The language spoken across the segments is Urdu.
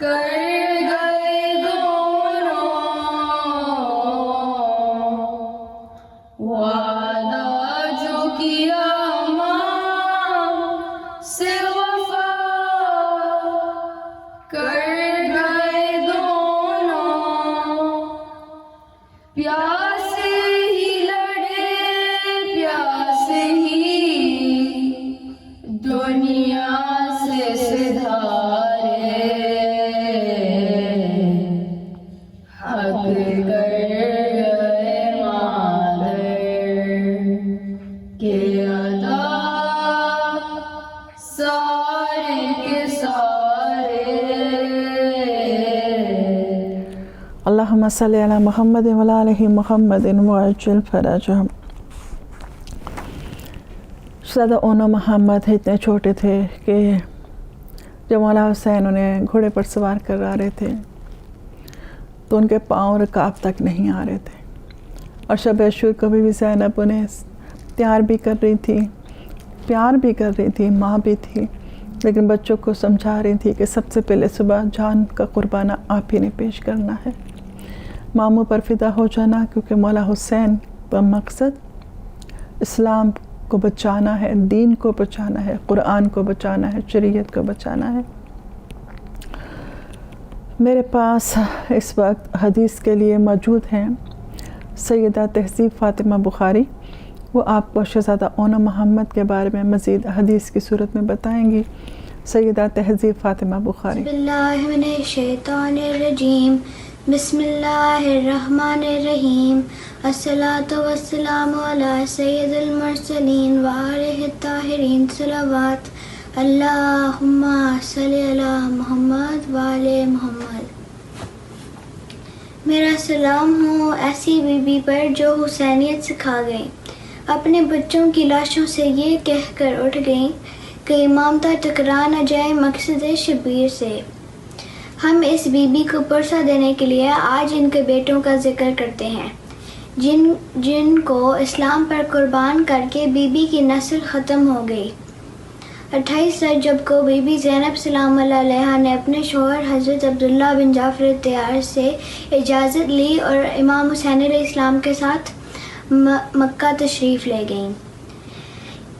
کر گئے دونوں وعدہ جو کیا ماں سے وفا، کر گئے دونوں پیاس ہی لڑے، پیاس ہی دنیا سے سدھارے، حق کر گئے مادر کے ادا سارے کے سارے۔ اللہم صلی علی محمد وعلی آلہ محمد وعجل فرجہم۔ شہزادہ اونو محمد اتنے چھوٹے تھے کہ جب مولا حسین انہیں گھوڑے پر سوار کرا رہے تھے تو ان کے پاؤں رکاب تک نہیں آ رہے تھے، اور شب عاشور کو بھی زینب انہیں پیار بھی کر رہی تھی، ماں بھی تھی، لیکن بچوں کو سمجھا رہی تھی کہ سب سے پہلے صبح جان کا قربانہ آپ ہی نے پیش کرنا ہے، ماموں پر فدا ہو جانا، کیونکہ مولا حسین کا مقصد اسلام کو بچانا ہے، دین کو بچانا ہے، قرآن کو بچانا ہے، شریعت کو بچانا ہے۔ میرے پاس اس وقت حدیث کے لیے موجود ہیں سیدہ تہذیب فاطمہ بخاری، وہ آپ کو شہزادہ اونو محمد کے بارے میں مزید حدیث کی صورت میں بتائیں گی۔ سیدہ تہذیب فاطمہ بخاری۔ بسم اللہ من الشیطان الرجیم، بسم اللہ الرحمن الرحیم، الصلاۃ والسلام علی سید المرسلین وآلہ الطاہرین، صلوات اللہم صلی علی محمد وآلہ محمد۔ میرا سلام ہو ایسی بی بی پر جو حسینیت سکھا گئی، اپنے بچوں کی لاشوں سے یہ کہہ کر اٹھ گئیں کہ امامتہ ٹکرا نہ جائے مقصد شبیر سے۔ ہم اس بی بی کو پرسہ دینے کے لیے آج ان کے بیٹوں کا ذکر کرتے ہیں جن کو اسلام پر قربان کر کے بی بی کی نسل ختم ہو گئی۔ 28 رجب کو بی بی زینب سلام اللہ علیہا نے اپنے شوہر حضرت عبداللہ بن جعفر طیار سے اجازت لی اور امام حسین علیہ السلام کے ساتھ مکہ تشریف لے گئیں۔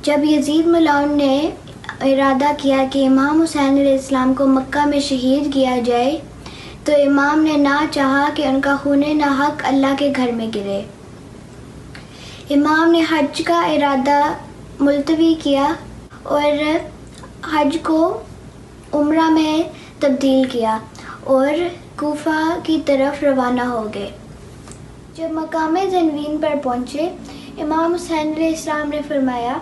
جب یزید ملعون نے ارادہ کیا کہ امام حسین علیہ السلام کو مکہ میں شہید کیا جائے تو امام نے نہ چاہا کہ ان کا خون ناحق اللہ کے گھر میں گرے۔ امام نے حج کا ارادہ ملتوی کیا اور حج کو عمرہ میں تبدیل کیا اور کوفہ کی طرف روانہ ہو گئے۔ جب مقام زنوین پر پہنچے، امام حسین علیہ السلام نے فرمایا،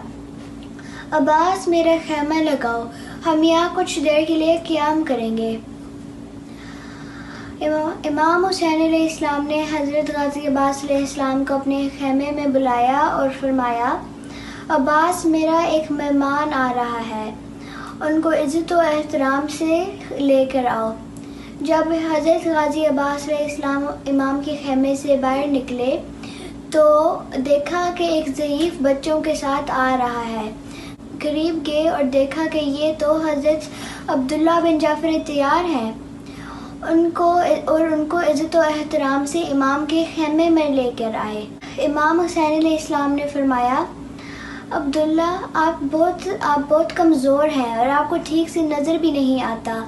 عباس میرا خیمہ لگاؤ، ہم یہاں کچھ دیر کے لیے قیام کریں گے۔ امام حسین علیہ السلام نے حضرت غازی عباس علیہ السلام کو اپنے خیمے میں بلایا اور فرمایا، عباس میرا ایک مہمان آ رہا ہے، ان کو عزت و احترام سے لے کر آؤ۔ جب حضرت غازی عباس علیہ السلام امام کے خیمے سے باہر نکلے تو دیکھا کہ ایک ضعیف بچوں کے ساتھ آ رہا ہے۔ قریب گئے اور دیکھا کہ یہ تو حضرت عبداللہ بن جعفر طیار ہیں۔ ان کو عزت و احترام سے امام کے خیمے میں لے کر آئے۔ امام حسین علیہ السلام نے فرمایا، عبداللہ آپ بہت کمزور ہیں اور آپ کو ٹھیک سے نظر بھی نہیں آتا،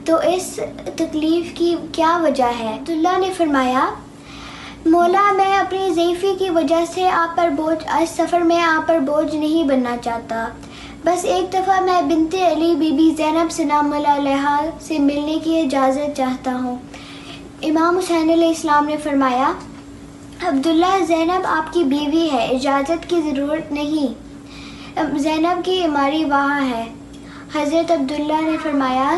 تو اس تکلیف کی کیا وجہ ہے؟ عبداللہ نے فرمایا، مولا میں اپنی ضعیفی کی وجہ سے اس سفر میں آپ پر بوجھ نہیں بننا چاہتا، بس ایک دفعہ میں بنت علی بی بی زینب سلام اللہ علیہا سے ملنے کی اجازت چاہتا ہوں۔ امام حسین علیہ السلام نے فرمایا، عبداللہ زینب آپ کی بیوی ہے، اجازت کی ضرورت نہیں، زینب کی عماری وہاں ہے۔ حضرت عبداللہ نے فرمایا،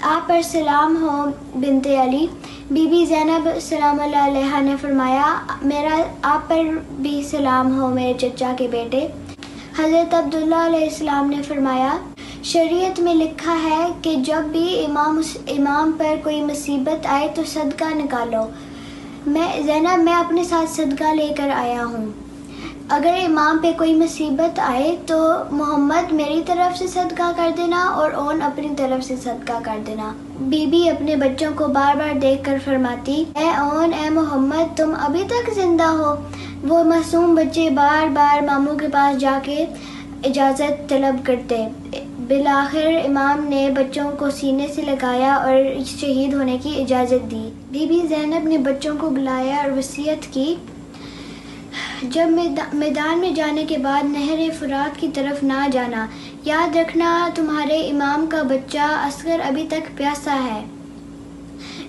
آپ پر سلام ہو بنت علی۔ بی بی زینب سلام اللہ علیہا نے فرمایا، میرا آپ پر بھی سلام ہو میرے چچا کے بیٹے۔ حضرت عبداللہ علیہ السلام نے فرمایا، شریعت میں لکھا ہے کہ جب بھی امام پر کوئی مصیبت آئے تو صدقہ نکالو۔ زینب میں اپنے ساتھ صدقہ لے کر آیا ہوں۔ اگر امام پہ کوئی مصیبت آئے تو محمد میری طرف سے صدقہ کر دینا اور اون اپنی طرف سے صدقہ کر دینا۔ بی بی اپنے بچوں کو بار بار دیکھ کر فرماتی، اے اون، اے محمد، تم ابھی تک زندہ ہو۔ وہ معصوم بچے بار بار ماموں کے پاس جا کے اجازت طلب کرتے۔ بالآخر امام نے بچوں کو سینے سے لگایا اور شہید ہونے کی اجازت دی۔ بی بی زینب نے بچوں کو بلایا اور وصیت کی، جب میدان میں جانے کے بعد نہر فرات کی طرف نہ جانا، یاد رکھنا تمہارے امام کا بچہ اصغر ابھی تک پیاسا ہے۔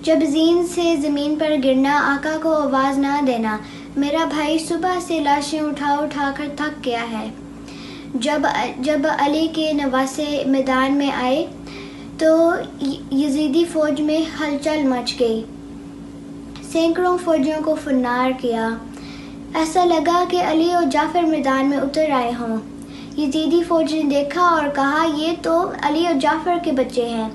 جب زین سے زمین پر گرنا، آقا کو آواز نہ دینا، میرا بھائی صبح سے لاشیں اٹھا کر تھک گیا ہے۔ جب علی کے نواسے میدان میں آئے تو یزیدی فوج میں ہلچل مچ گئی، سینکڑوں فوجیوں کو فرار کیا۔ ایسا لگا کہ علی اور جعفر میدان میں اتر آئے ہوں۔ یزیدی فوج نے دیکھا اور کہا، یہ تو علی اور جعفر کے بچے ہیں،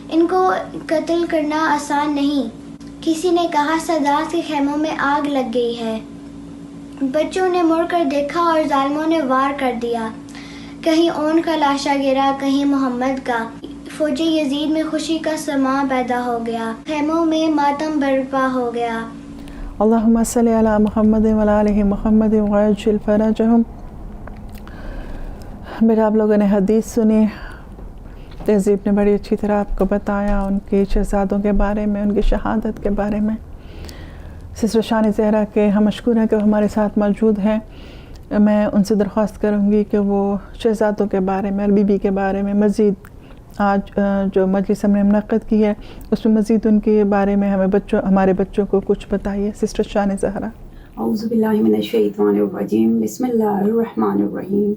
ان کو قتل کرنا آسان نہیں۔ کسی نے کہا، سادات کے خیموں میں آگ لگ گئی ہے۔ بچوں نے مڑ کر دیکھا اور ظالموں نے وار کر دیا، کہیں اون کا لاشا گرا، کہیں محمد کا۔ فوج یزید میں خوشی کا سماں پیدا ہو گیا، خیموں میں ماتم برپا ہو گیا۔ اللہم صلی علی محمد وعلی آلہ محمد وعجل فرجہم۔ میرا آپ لوگوں نے حدیث سنی، تہذیب نے بڑی اچھی طرح آپ کو بتایا ان کے شہزادوں کے بارے میں، ان کی شہادت کے بارے میں۔ سسٹر شانی زہرا کے ہم مشکور ہیں کہ وہ ہمارے ساتھ موجود ہیں۔ میں ان سے درخواست کروں گی کہ وہ شہزادوں کے بارے میں اور بی بی کے بارے میں مزید، آج جو مجلس ہم نے منعقد کی ہے اس میں مزید ان کے بارے میں ہمارے بچوں کو کچھ بتائیے۔ سسٹر شانی زہرا۔ اعوذ باللہ من الشیطان الرجیم، بسم اللہ الرحمن الرحیم،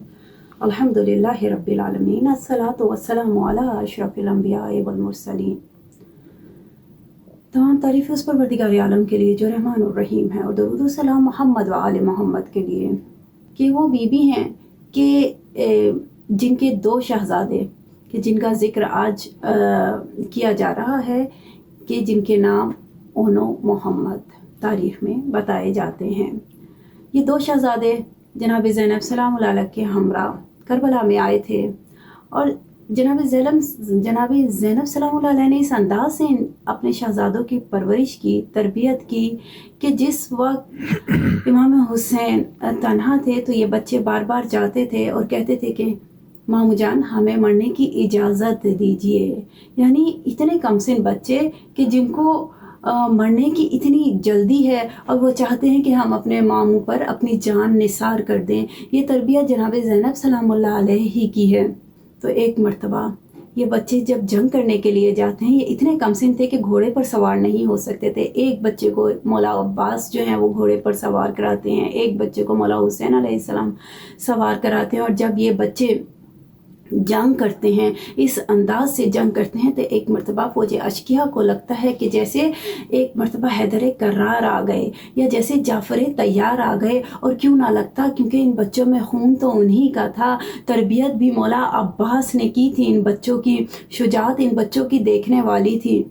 الحمد للہ رب العالمین، الصلاۃ والسلام علی اشرف الانبیاء والمرسلین۔ تمام تعریف اس پروردگار عالم کے لیے جو رحمان الرحیم ہے، اور درود و سلام محمد و آل محمد کے لیے، کہ وہ بی بی ہیں کہ جن کے 2 شہزادے، کہ جن کا ذکر آج کیا جا رہا ہے، کہ جن کے نام اون و محمد تاریخ میں بتائے جاتے ہیں۔ یہ 2 شہزادے جناب زینب سلام اللہ علیہ کے ہمراہ کربلا میں آئے تھے، اور جناب زینب سلام اللہ علیہ نے اس انداز سے اپنے شہزادوں کی پرورش کی، تربیت کی، کہ جس وقت امام حسین تنہا تھے تو یہ بچے بار بار جاتے تھے اور کہتے تھے کہ مامو جان ہمیں مرنے کی اجازت دیجیے۔ یعنی اتنے کم سن بچے کہ جن کو مرنے کی اتنی جلدی ہے اور وہ چاہتے ہیں کہ ہم اپنے ماموں پر اپنی جان نثار کر دیں۔ یہ تربیت جناب زینب سلام اللہ علیہ ہی کی ہے۔ تو ایک مرتبہ یہ بچے جب جنگ کرنے کے لیے جاتے ہیں، یہ اتنے کم سن تھے کہ گھوڑے پر سوار نہیں ہو سکتے تھے۔ ایک بچے کو مولا عباس جو ہیں وہ گھوڑے پر سوار کراتے ہیں، ایک بچے کو مولا حسین علیہ السلام سوار کراتے ہیں، اور جب یہ بچے جنگ کرتے ہیں، اس انداز سے جنگ کرتے ہیں، تو ایک مرتبہ فوج اشکیا کو لگتا ہے کہ جیسے ایک مرتبہ حیدر کرار آ گئے، یا جیسے جعفر طیار آ گئے، اور کیوں نہ لگتا، کیونکہ ان بچوں میں خون تو انہی کا تھا۔ تربیت بھی مولا عباس نے کی تھی، ان بچوں کی شجاعت ان بچوں کی دیکھنے والی تھی۔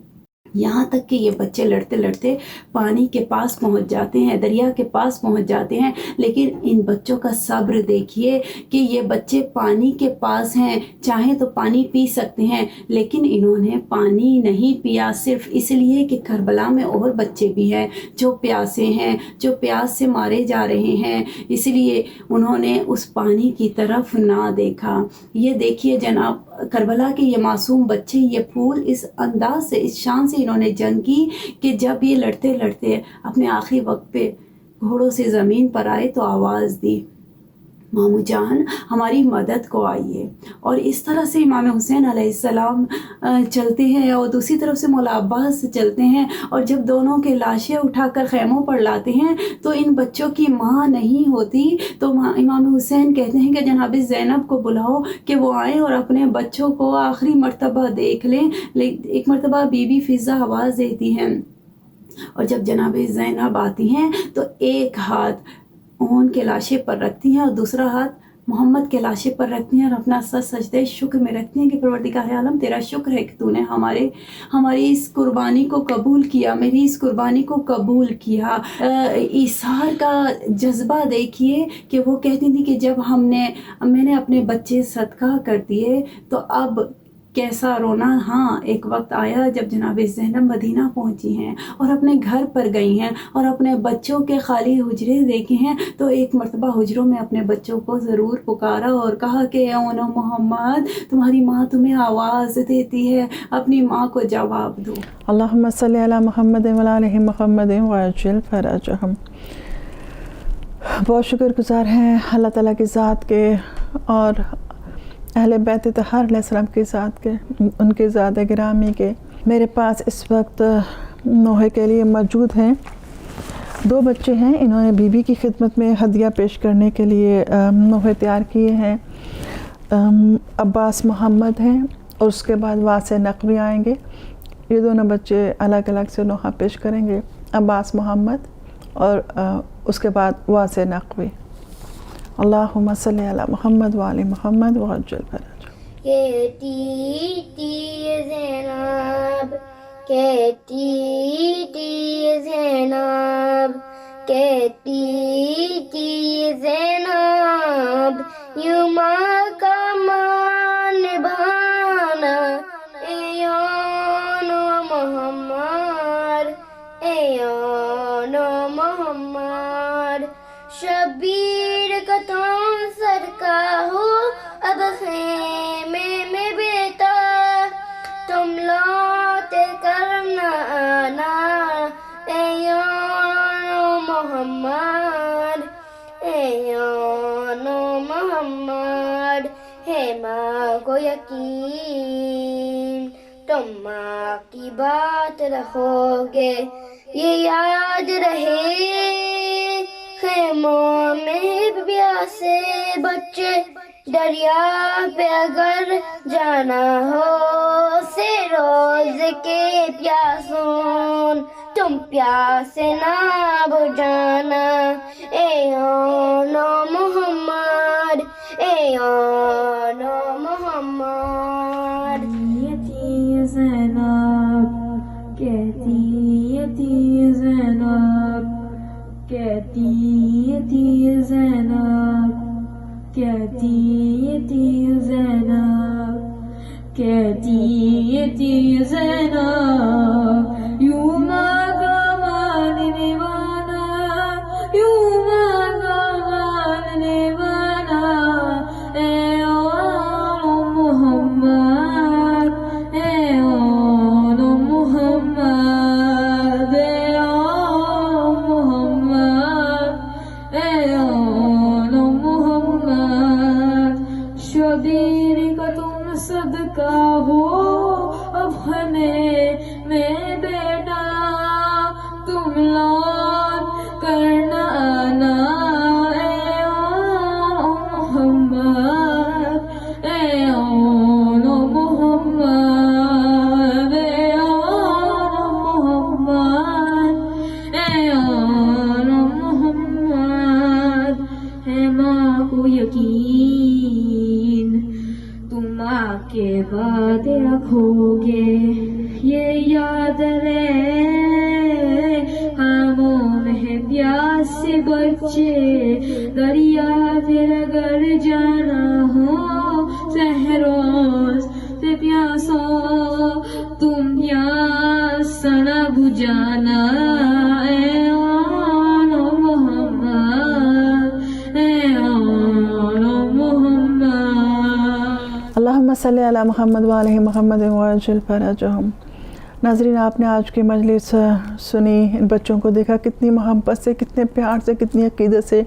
یہاں تک کہ یہ بچے لڑتے لڑتے پانی کے پاس پہنچ جاتے ہیں، دریا کے پاس پہنچ جاتے ہیں، لیکن ان بچوں کا صبر دیکھیے کہ یہ بچے پانی کے پاس ہیں، چاہیں تو پانی پی سکتے ہیں، لیکن انہوں نے پانی نہیں پیا، صرف اس لیے کہ کربلا میں اور بچے بھی ہیں جو پیاسے ہیں، جو پیاس سے مارے جا رہے ہیں، اس لیے انہوں نے اس پانی کی طرف نہ دیکھا۔ یہ دیکھیے جناب کربلا کے یہ معصوم بچے، یہ پھول، اس انداز سے، اس شان سے انہوں نے جنگ کی کہ جب یہ لڑتے لڑتے اپنے آخری وقت پہ گھوڑوں سے زمین پر آئے تو آواز دی، مامو جان ہماری مدد کو آئیے۔ اور اس طرح سے امام حسین علیہ السلام چلتے ہیں، اور دوسری طرف سے مولا عباس چلتے ہیں، اور جب دونوں کے لاشیں اٹھا کر خیموں پر لاتے ہیں تو ان بچوں کی ماں نہیں ہوتی، تو امام حسین کہتے ہیں کہ جناب زینب کو بلاؤ کہ وہ آئیں اور اپنے بچوں کو آخری مرتبہ دیکھ لیں۔ ایک مرتبہ بی بی فضا آواز دیتی ہیں، اور جب جناب زینب آتی ہیں تو ایک ہاتھ اون کے لاشے پر رکھتی ہیں اور دوسرا ہاتھ محمد کے لاشے پر رکھتے ہیں اور اپنا سر سجدے شکر میں رکھتے ہیں کہ پروردگار عالم تیرا شکر ہے کہ تو نے ہماری اس قربانی کو قبول کیا، میری اس قربانی کو قبول کیا۔ ایثار کا جذبہ دیکھیے کہ وہ کہتی تھی کہ جب میں نے اپنے بچے صدقہ کر دیے تو اب کیسا رونا۔ ہاں، ایک وقت آیا جب جناب زینب مدینہ پہنچی ہیں اور اپنے گھر پر گئی ہیں اور اپنے بچوں کے خالی حجرے دیکھے ہیں تو ایک مرتبہ حجروں میں اپنے بچوں کو ضرور پکارا اور کہا کہ اے اونو محمد، تمہاری ماں تمہیں آواز دیتی ہے، اپنی ماں کو جواب دو۔ اللہم صلی علی محمد وعلی آلہ محمد وعجل فرجہم۔ بہت شکر گزار ہیں اللہ تعالیٰ کی ذات کے اور اہل بیت طاہر علیہ السلام کی ذات کے، ان کے ذات گرامی کے۔ میرے پاس اس وقت نوحے کے لیے موجود ہیں 2 بچے ہیں، انہوں نے بی بی کی خدمت میں ہدیہ پیش کرنے کے لیے نوحے تیار کیے ہیں۔ عباس محمد ہیں اور اس کے بعد واسع نقوی آئیں گے۔ یہ دونوں بچے الگ الگ سے نوحہ پیش کریں گے، عباس محمد اور اس کے بعد واسع نقوی۔ اللہم صلی علی محمد وعلی محمد وعجل فرجہ۔ کہتی زینب، کہتی زینب، کہتی زینب، یوں ماں کا مان نبھانا، اے یانو محمد، اے یانو محمد، شبیر کا تم صدقہ ہو اب خیمے میں بیٹا، تم لوٹ کرنا آنا، اے یانو محمد، اے یانو محمد، ہے ماں کو یقین تم ماں کی بات رکھو گے، یہ یاد رہے خیموں میں پیاسے بچے، دریا پہ اگر جانا ہو سے روز کے پیاسون، تم پیاسے نہ بجھانا، اے یانو محمد، اے یانو محمد۔ کہتی زینب، کہتی زینب، کہتی زینب، کہتی زینب، کہتی زینب، یوں ماں کا ماننے والا، یوں ماں کا ماننے والا، اے اونو محمد، اے اونو محمد، اے اونو محمد، اے اونو محمد، شبیر کا تم صدقہ ہو اب خیمے میں بیٹا، تم لوٹ کرنا آنا، اے اونو محمد، اے اونو محمد، اے اونو محمد، اے اونو محمد، ہے ماں کو یقین تم ماں کے وعدے رکھو گے، یہ یاد رہے خیموں میں پیاسے بچے، دریا پھر اگر جانا ہو صحروز سے پیاسوں، تم پیاس نہ بجھانا، اے اونو محمد، اے اونو محمد۔ اللہم صلی علی محمد وعلی محمد وعجل فرجہم۔ ناظرین، آپ نے آج کی مجلس سنی، ان بچوں کو دیکھا کتنی محبت سے، کتنے پیار سے، کتنی عقیدت سے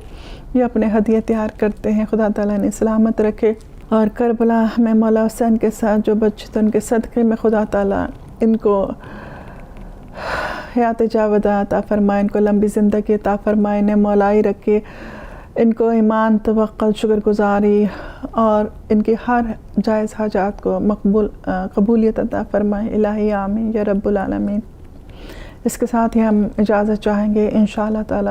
یہ اپنے ہدیے تیار کرتے ہیں۔ خدا تعالیٰ نے سلامت رکھے، اور کربلا میں مولا حسین کے ساتھ جو بچے تھے ان کے صدقے میں خدا تعالیٰ ان کو حیات جاودہ عطا فرمائے، ان کو لمبی زندگی عطا فرمائے، انہیں مولائی رکھے، ان کو ایمان، توکل، شکر گزاری اور ان کی ہر جائز حاجات کو قبولیت عطا فرمائے۔ الہی آمین یا رب العالمین۔ اس کے ساتھ ہی ہم اجازت چاہیں گے انشاءاللہ تعالی